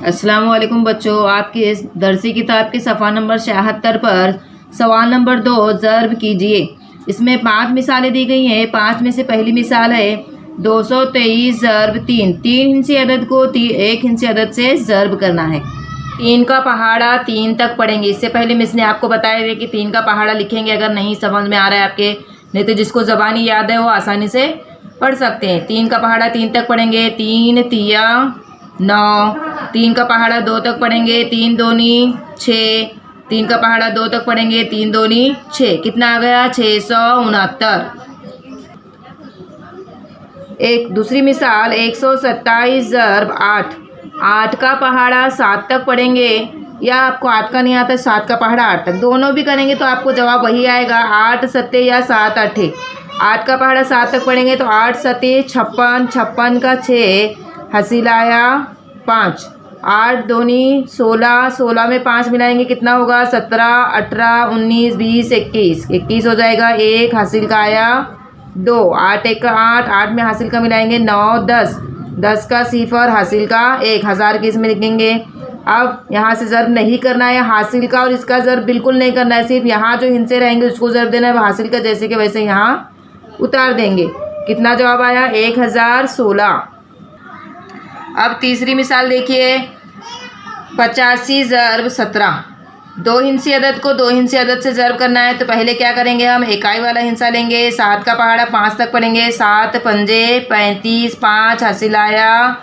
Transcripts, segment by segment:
अस्सलाम वालेकुम बच्चों, आपकी इस दरसी किताब के सफ़ा नंबर 76 पर सवाल नंबर 2 ज़र्ब कीजिए। इसमें 5 मिसालें दी गई हैं। 5 में से पहली मिसाल है 223 ज़र्ब 3। 3 हिंसी अदद को 1 हिंसी अदद से ज़र्ब करना है। 3 का पहाड़ा 3 तक पढ़ेंगे। इससे पहले मिस ने आपको बताया था कि 3 का पहाड़ा लिखेंगे। अगर नहीं समझ में आ रहा है आपके, नहीं तो जिसको ज़बानी याद है वो आसानी से पढ़ सकते हैं। 3 का पहाड़ा 3 तक पढ़ेंगे। 3 तिया 9। 3 का पहाड़ा 2 तक पढ़ेंगे। 3 दूनी 6। 3 का पहाड़ा 2 तक पढ़ेंगे। 3 दूनी 6। कितना आ गया? 669। एक दूसरी मिसाल 127 ज़र्ब 8। 8 का पहाड़ा 7 तक पढ़ेंगे, या आपको 8 का नहीं आता 7 का पहाड़ा 8 तक, दोनों भी करेंगे तो आपको जवाब वही आएगा। 8 सत्ते या 7 अट्ठे। 8 का पहाड़ा 7 तक पढ़ेंगे तो 8 सत्ते 56। 56 का 6 हासिल आया 5। 8 दूनी 16। 16 में 5 मिलाएंगे कितना होगा? 17, 18, 19, 20, 21। 21 हो जाएगा। 1 हासिल का आया 2। 8 1 का 8। 8 में हासिल का मिलाएंगे 9, 10। 10 का 0 हासिल का 1। 1000 की इसमें लिखेंगे। अब यहाँ से ज़र्ब नहीं करना है हासिल का, और इसका ज़र्ब बिल्कुल नहीं करना है। सिर्फ यहाँ जो हिंसे रहेंगे उसको ज़र्ब देना है। हासिल का जैसे कि वैसे यहाँ उतार देंगे। कितना जवाब आया? 1016। अब तीसरी मिसाल देखिए 85 ज़र्ब 17। 2 हिंसी अदद को 2 हिंसी अदद से ज़र्ब करना है। तो पहले क्या करेंगे? हम इकाई वाला हिंसा लेंगे। 7 का पहाड़ा 5 तक पढ़ेंगे। 7 पंजे 35। 5 हासिल आया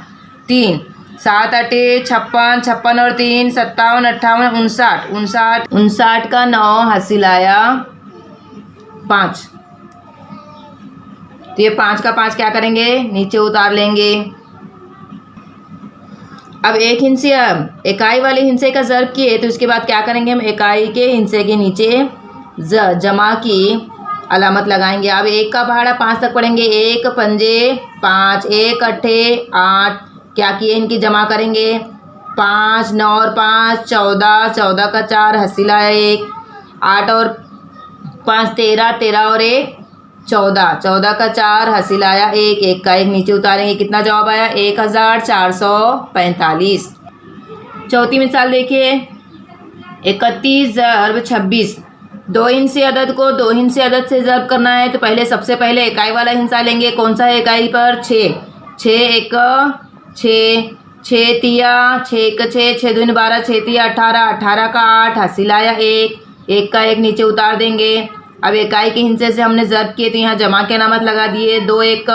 3। 7 अट्ठे 56। 56 और 3 57, 58, 59। 59 59 का 9 हासिल आया 5। तो ये 5 का 5 क्या करेंगे? नीचे उतार लेंगे। अब एक हिंसे इकाई वाले हिंसे का ज़र्ब किए तो इसके बाद क्या करेंगे? हम इकाई के हिंसे के नीचे जमा की अलामत लगाएंगे। अब 1 का पहाड़ा 5 तक पढ़ेंगे। 1 पंजे 5। 1 अट्ठे 8। क्या किए? इनकी जमा करेंगे। 5 9 और 5 14। 14 का 4 हासिल आया 1। 8 और 5 13। 13 और 1 14। 14 का 4 हासिल आया 1। 1 का 1 नीचे उतारेंगे। कितना जवाब आया? 1445। चौथी मिसाल देखिए 31 ज़र्ब 26। 2 हिंसी अदद को 2 हिंसी अदद से ज़र्ब करना है। तो पहले सबसे पहले इकाई वाला हिंसा लेंगे। कौन सा है इकाई पर? 6। 6 1 6। 6 तिया 6 1 6। 6 दूनी 12। 6 तिया 18। 18 का 8 हासिल आया 1। 1 का 1 नीचे उतार देंगे। अब इकाई के हिंसे से हमने ज़र्ब किए तो यहाँ जमा के अलामत लगा दिए। 2 1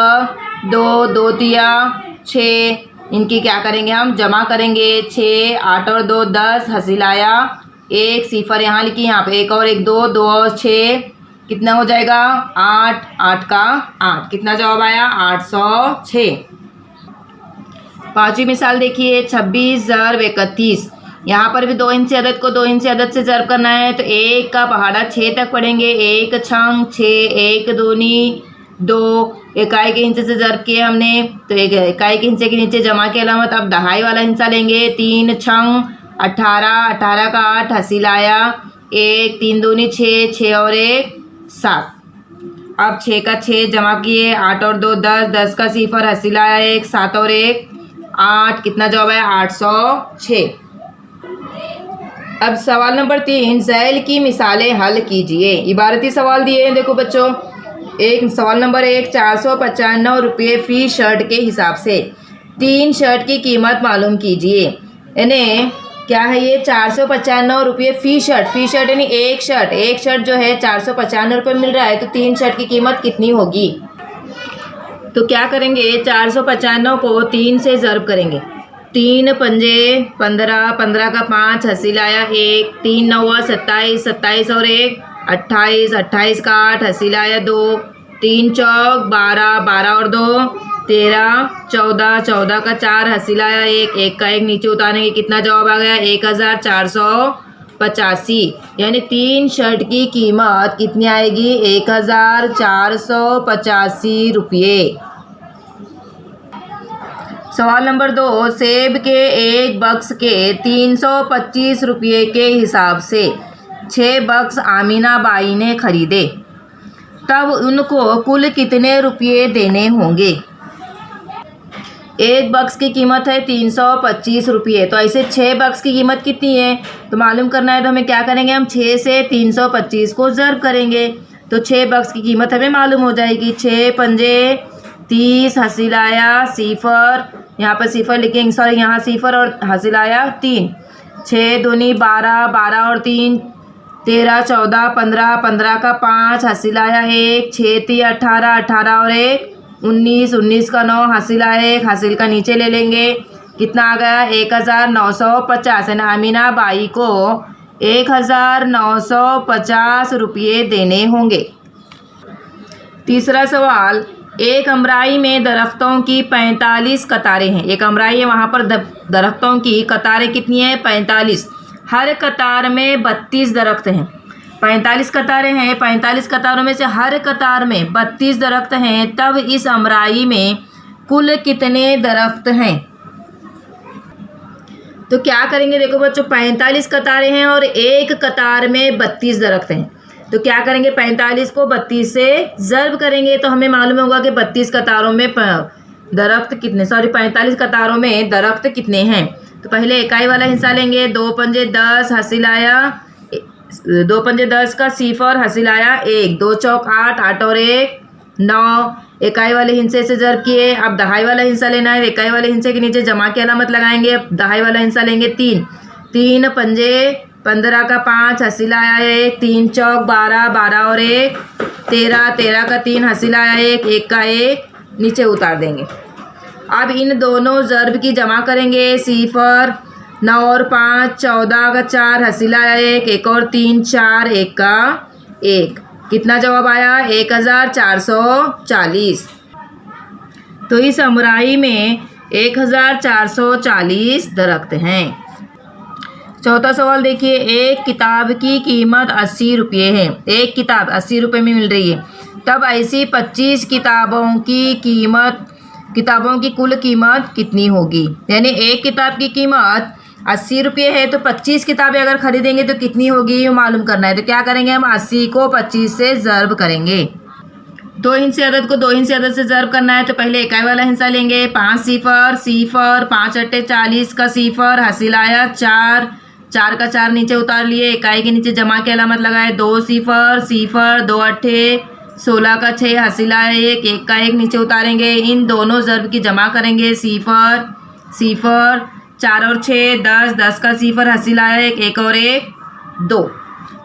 2। 2 तिया 6। इनकी क्या करेंगे? हम जमा करेंगे। 6 8 और 2 10 हासिल आया 1। 0 यहाँ लिखी, यहाँ पे 1 और 1 2। 2 और 6 कितना हो जाएगा? 8। 8 का 8। कितना जवाब आया? 806। पांचवी मिसाल देखिए 26 ज़र्ब 31। यहाँ पर भी 2 हिंसी अदद को 2 हिंसी अदद से ज़र्ब करना है। तो 1 का पहाड़ा 6 तक पढ़ेंगे। 1 छंग 6। 1 दूनी 2। इकाई के हिंसे से ज़र्ब किए हमने, तो एक इकाई के हिंसे के नीचे जमा की अलामत। अब दहाई वाला हिंसा लेंगे। 3 छंग 18। 18 का 8 हासिल आया 1। 3 दूनी 6। 6 और 1 7। अब 6 का 6 जमा किए। 8 और 2 10। 10 का 0 हासिल आया 1। 7 और 1 8। कितना जवाब है? 806। अब सवाल नंबर 3 ज़ैल की मिसालें हल कीजिए। इबारती सवाल दिए हैं, देखो बच्चों। एक सवाल नंबर 1 495 रुपये फ़ी शर्ट के हिसाब से 3 शर्ट की कीमत मालूम कीजिए। यानी क्या है ये? 495 रुपये फ़ी शर्ट। फ़ी शर्ट यानी एक शर्ट जो है 495 रुपये मिल रहा है, तो 3 शर्ट की कीमत कितनी होगी? तो क्या करेंगे? 495 को 3 से ज़र्ब करेंगे। 3 पंजे 15। 15 का 5 हासिल आया 1। 3 9 27। 27 और 1 28। 28 का 8 हासिल आया 2। 3 चौक 12। 12 और 2 13। 14। 14 का 4 हासिल आया 1। 1 का 1 नीचे उतारेंगे। कितना जवाब आ गया? 1485। यानी 3 शर्ट की कीमत कितनी आएगी? 1485 रुपये। सवाल नंबर 2 सेब के एक बक्स के 325 रुपये के हिसाब से 6 बक्स आमीना बाई ने खरीदे, तब उनको कुल कितने रुपये देने होंगे? एक बक्स की कीमत है 325 रुपये। तो ऐसे 6 बक्स की कीमत कितनी है तो मालूम करना है। तो हमें क्या करेंगे, हम 6 से 325 को ज़र्ब करेंगे तो 6 बक्स की कीमत हमें मालूम हो जाएगी। 6 पंजे 30, हासिल आया सिफर, यहाँ पर सिफर लिखेंगे, सॉरी यहाँ सिफर और हासिल आया 3। 6 दूनी 12, 12 और 3 13, 14, 15, 15 का 5, हासिल आया 1। 6 3 18, 18 और 1 19, 19 का 9, हासिल आया 1। हासिल का नीचे ले लेंगे, कितना आ गया 1950। यानी आमीना बाई को 1950 रुपये देने होंगे। तीसरा सवाल, एक अमराई में दरख्तों की 45 कतारें हैं। एक अमराई है, वहाँ पर दरख्तों की कतारें कितनी है 45। हर कतार में 32 दरख्त हैं। 45 कतारें हैं, 45 कतारों में से हर कतार में 32 दरख्त हैं, तब इस अमराई में कुल कितने दरख्त हैं। तो क्या करेंगे, देखो बच्चों 45 कतारें हैं और एक कतार में 32 दरख्त हैं। तो क्या करेंगे, 45 को 32 से ज़र्ब करेंगे तो हमें मालूम होगा कि 32 कतारों में दरख्त कितने, सॉरी 45 कतारों में दरख्त कितने हैं। तो पहले इकाई वाला हिस्सा लेंगे। 2 पंजे 10, हासिल आया 2 पंजे 10 का सिफर, हासिल आया 1। 2 चौक 8, 8 और 1 9। इकाई वाले हिस्से से ज़र्ब किए। अब दहाई वाला हिस्सा लेना है। इकाई वाले हिस्से के नीचे जमा की अलामत लगाएंगे। अब दहाई वाला हिस्सा लेंगे 3। 3 पंजे 15 का 5, हासिल आया 1। 3 चौक 12, 12 और 1 13, 13 का 3, हासिल आया 1। 1 का 1 नीचे उतार देंगे। अब इन दोनों ज़र्ब की जमा करेंगे। सिफर 9 और 5, 14 का 4, हासिल आया 1। 1 और 3 4, 1 का 1। कितना जवाब आया 1440। तो इस अमराई में 1440 दरख्त हैं। चौथा सवाल देखिए, एक किताब की कीमत 80 रुपये है। एक किताब 80 रुपये में मिल रही है, तब ऐसी 25 किताबों की कुल कीमत कितनी होगी। यानी एक किताब की कीमत 80 रुपये है तो 25 किताबें अगर खरीदेंगे तो कितनी होगी ये मालूम करना है। तो क्या करेंगे, हम 80 को 25 से ज़र्ब करेंगे। 2 हिस्से अदद को 2 हिस्से अदद से ज़र्ब करना है। तो पहले इकाई वाला हिस्सा लेंगे। 5 सिफर, सिफर 5 अट्टे 40 का सिफर, हासिल आया 4। 4 का 4 नीचे उतार लिए। इकाई के नीचे जमा की अलामत लगाए। 2 सिफर, सिफर 2 अट्ठे 16 का 6, हासिल आया 1। 1 का 1 नीचे उतारेंगे। इन दोनों ज़र्ब की जमा करेंगे। सिफर सिफर 4 और 6 10, 10 का सिफर, हासिल आया 1। 1 और 1 2।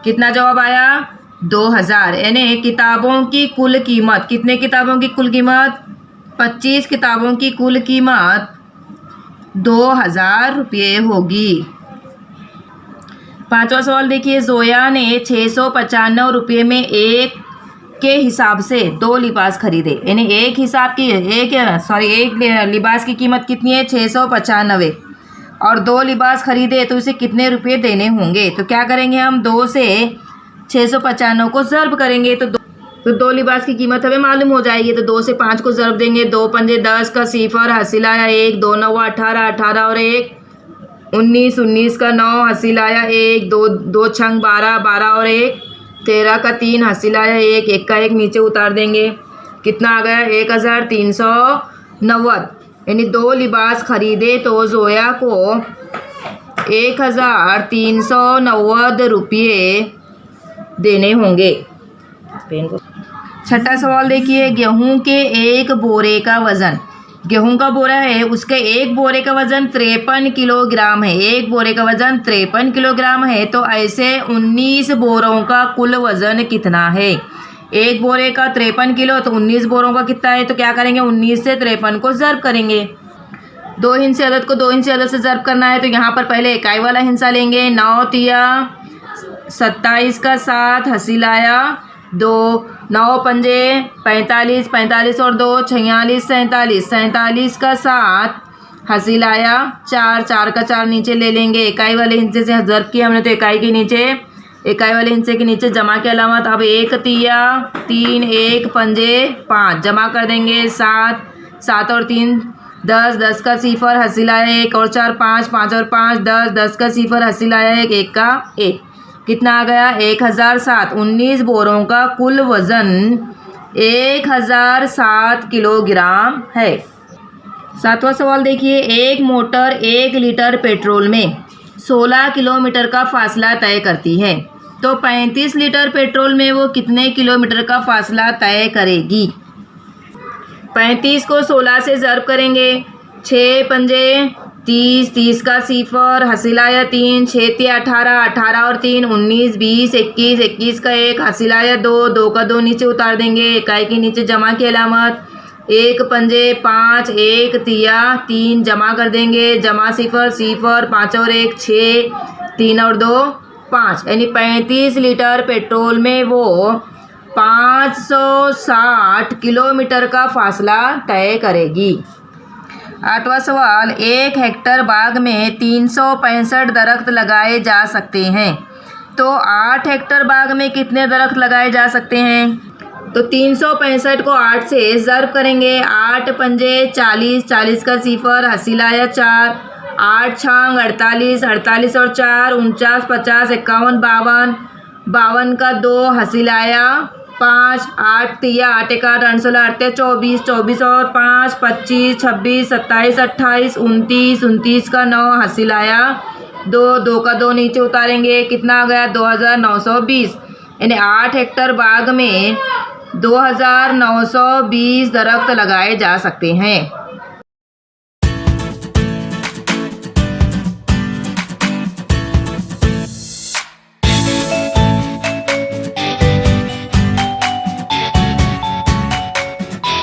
कितना जवाब आया 2000। यानी किताबों की कुल कीमत, कितने किताबों की कुल कीमत 25 किताबों की कुल कीमत 2000 रुपये होगी। पांचवा सवाल देखिए, जोया ने 695 रुपये में एक के हिसाब से 2 लिबास खरीदे। यानी एक लिबास की कीमत कितनी है 695 और 2 लिबास खरीदे तो उसे कितने रुपये देने होंगे। तो क्या करेंगे, हम 2 से 695 को ज़र्ब करेंगे तो 2 लिबास की कीमत हमें मालूम हो जाएगी। तो 2 से 5 को ज़र्ब देंगे। 2 पंजे 10 का सिफर, हासिल आया 1। 2 9 18, 18 और 1 19, 19 का 9, हासिल आया 1। 2 छंग 12, 12 और 1 13 का 3, हासिल आया 1। 1 का 1 नीचे उतार देंगे। कितना आ गया 1390। यानी 2 लिबास खरीदे तो जोया को 1390 रुपये देने होंगे। छठा सवाल देखिए, गेहूं के एक बोरे का वज़न, गेहूं का बोरा है उसके एक बोरे का वज़न 53 किलोग्राम है। एक बोरे का वज़न 53 किलोग्राम है तो ऐसे 19 बोरों का कुल वज़न कितना है। एक बोरे का 53 किलो तो 19 बोरों का कितना है। तो क्या करेंगे, 19 से 53 को ज़र्ब करेंगे। 2 हिस्से अदद को 2 हिस्से अदद से ज़र्ब करना है। तो यहाँ पर पहले इकाई वाला हिस्सा लेंगे। 9 तिया 27 का 7, हासिल आया 2। 9 पंजे 45, 45 और 2 46, 47, 47 का 7, हासिल आया 4। 4 का 4 नीचे ले लेंगे। इकाई वाले हिस्से से ज़र्ब किया हमने तो इकाई वाले हिस्से के नीचे जमा की अलामत। अब 1 तिया 3, 1 पंजे 5 जमा कर देंगे। 7 7 और 3 10, 10 का सिफर, हासिल आया 1 और 4 5, 5 और 5 10, 10 का सिफर, हासिल आया 1। 1 का 1 कितना आ गया 1007। 19 बोरों का कुल वज़न 1007 किलोग्राम है। 7वां सवाल देखिए, एक मोटर 1 लीटर पेट्रोल में 16 किलोमीटर का फासला तय करती है, तो 35 लीटर पेट्रोल में वो कितने किलोमीटर का फासला तय करेगी। 35 को 16 से ज़र्ब करेंगे, 6 पंजे 30, 30 का सिफर, हसीलाया 3, 6 तिया 18, 18 और 3 19, 20, 21, 21 का 1, हसीलाया 2, 2 का 2 नीचे उतार देंगे, इकाई के नीचे जमा की अलामत, 1 पंजे 5, 1 तिया 3 जमा कर देंगे, जमा सिफर सिफर, 5 और 1 6, 3 और 2 5, यानी 35 लीटर पेट्रोल में वो 560 किलोमीटर का फासला तय करेगी। 8वां सवाल, 1 हेक्टर बाग में 365 दरख्त लगाए जा सकते हैं, तो 8 हेक्टर बाग में कितने दरख्त लगाए जा सकते हैं। तो 365 को 8 से ज़र्ब करेंगे, 8 पंजे 40, 40 का सिफर, हसीलाया 4, 8 छांग 48, 48 और 4 49, 50, 51, 52, 52 का 2, हसीलाया 5, 8 तिया 8 1 8 16 8 24, 24 और 5 25, 26, 27, 28, 29, 29 का 9, हसीलाया 2, 2 का 2 नीचे उतारेंगे, कितना आ गया 2920, यानी 8 हेक्टर बाग में 2920 दरख्त लगाए जा सकते हैं।